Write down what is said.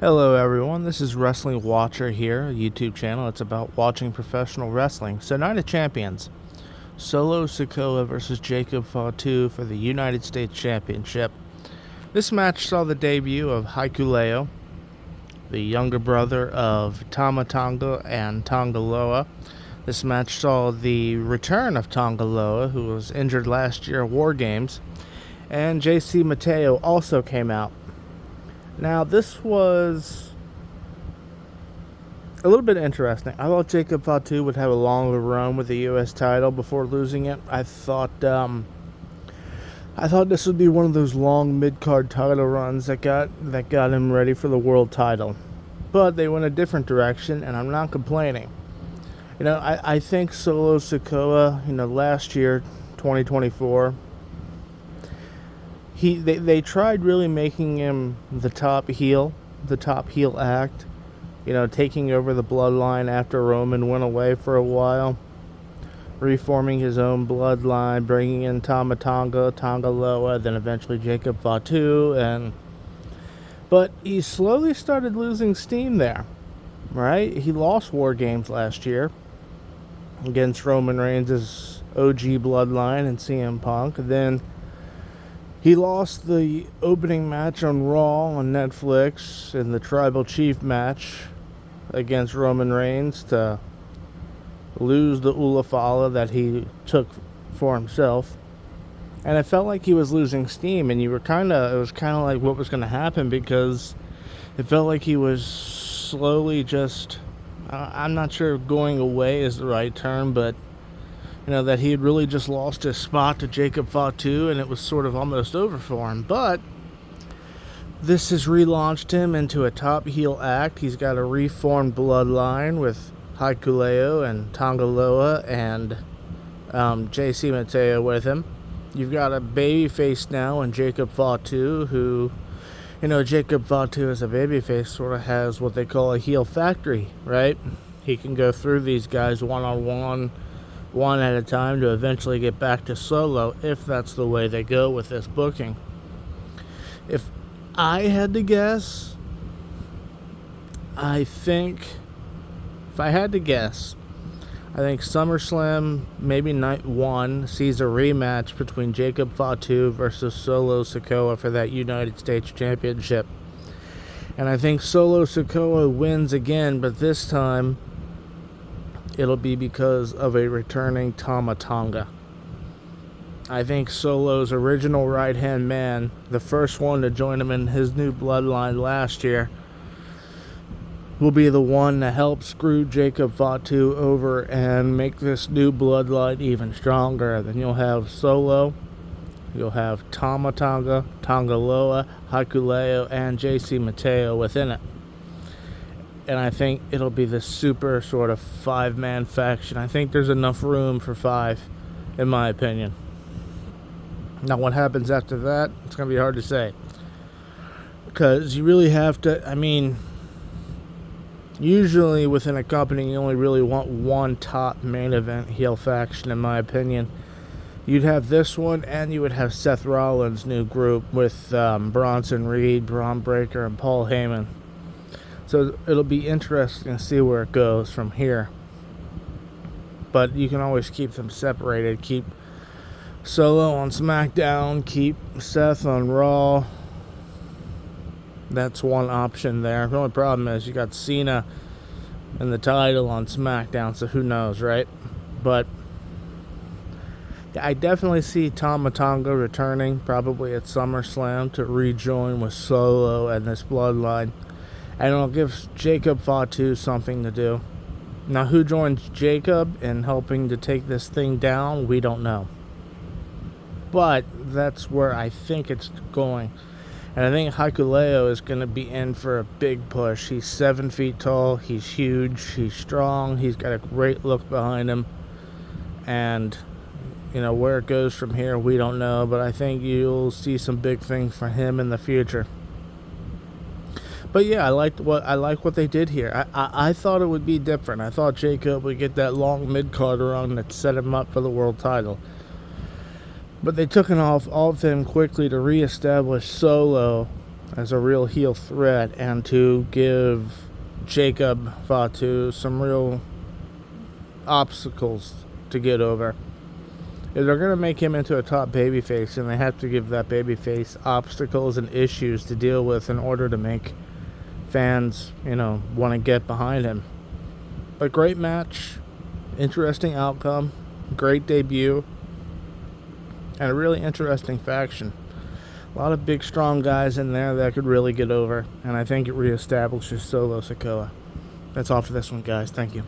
Hello everyone, this is Wrestling Watcher here, a YouTube channel. It's about watching professional wrestling. So Night of Champions, Solo Sikoa versus Jacob Fatu for the United States Championship. This match saw the debut of Hikuleo, the younger brother of Tama Tonga and Tonga Loa. This match saw the return of Tonga Loa, who was injured last year at War Games, and JC Mateo also came out. Now, this was a little bit interesting. I thought Jacob Fatu would have a longer run with the U.S. title before losing it. I thought this would be one of those long mid-card title runs that got him ready for the world title. But they went a different direction, and I'm not complaining. I think Solo Sikoa, last year, 2024. They tried really making him the top heel act, taking over the bloodline after Roman went away for a while, reforming his own bloodline, bringing in Tama Tonga, Tonga Loa, then eventually Jacob Fatu, but he slowly started losing steam there, right? He lost War Games last year against Roman Reigns' OG bloodline and CM Punk. Then he lost the opening match on Raw on Netflix in the Tribal Chief match against Roman Reigns to lose the Ulafala that he took for himself. And it felt like he was losing steam, and it was kind of like what was going to happen, because it felt like he was slowly just, I'm not sure if going away is the right term, but that he had really just lost his spot to Jacob Fatu, and it was sort of almost over for him. But this has relaunched him into a top heel act. He's got a reformed bloodline with Hikuleo and Tonga Loa and JC Mateo with him. You've got a babyface now in Jacob Fatu, who, Jacob Fatu as a babyface sort of has what they call a heel factory, right? He can go through these guys one-on-one, one at a time, to eventually get back to Solo, if that's the way they go with this booking. If I had to guess, I think SummerSlam, maybe night one, sees a rematch between Jacob Fatu versus Solo Sikoa for that United States Championship. And I think Solo Sikoa wins again, but this time it'll be because of a returning Tama Tonga. I think Solo's original right-hand man, the first one to join him in his new bloodline last year, will be the one to help screw Jacob Fatu over and make this new bloodline even stronger. Then you'll have Solo, you'll have Tama Tonga, Tonga Loa, Hikuleo, and JC Mateo within it. And I think it'll be this super sort of five-man faction. I think there's enough room for five, in my opinion. Now, what happens after that, it's going to be hard to say. Because you really have to, usually within a company, you only really want one top main event heel faction, in my opinion. You'd have this one, and you would have Seth Rollins' new group with Bronson Reed, Braun Breaker, and Paul Heyman. So it'll be interesting to see where it goes from here. But you can always keep them separated. Keep Solo on SmackDown. Keep Seth on Raw. That's one option there. The only problem is you got Cena and the title on SmackDown, so who knows, right? But I definitely see Tama Tonga returning, probably at SummerSlam, to rejoin with Solo and this bloodline. And it'll give Jacob Fatu something to do. Now, who joins Jacob in helping to take this thing down, we don't know. But that's where I think it's going. And I think Hikuleo is going to be in for a big push. He's 7 feet tall. He's huge. He's strong. He's got a great look behind him. And, where it goes from here, we don't know. But I think you'll see some big things for him in the future. But yeah, I like what they did here. I thought it would be different. I thought Jacob would get that long mid-card run that set him up for the world title. But they took it off of him quickly to reestablish Solo as a real heel threat and to give Jacob Fatu some real obstacles to get over. If they're going to make him into a top babyface, and they have to give that babyface obstacles and issues to deal with in order to make fans, want to get behind him. But great match, interesting outcome, great debut, and a really interesting faction. A lot of big, strong guys in there that could really get over, and I think it reestablishes Solo Sakoa. That's all for this one, guys. Thank you.